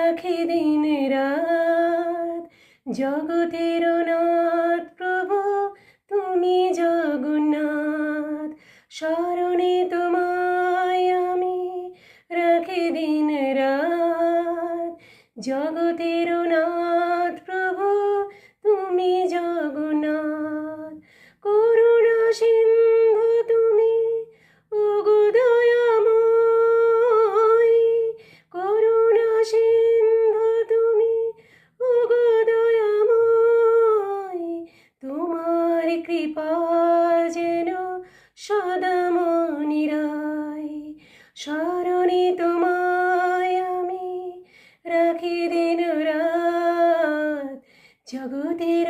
রাখি দিন রাত। জগতের নাথ প্রভু তুমি জগন্নাথ, স্মরণে তোমায় আমি রাখি দিন রাত। জগতের নাথ প্রভু তুমি জগন্নাথ, করুণা সিন্ধু তুমি ওগো দয়াময়। করুণা সিন্ধু তুমি ওগো দয়াময়, তোমার কৃপা যেন সদা মনিরায়। স্মরণে তোমায় আমি রাখি দিন রাত। জগতের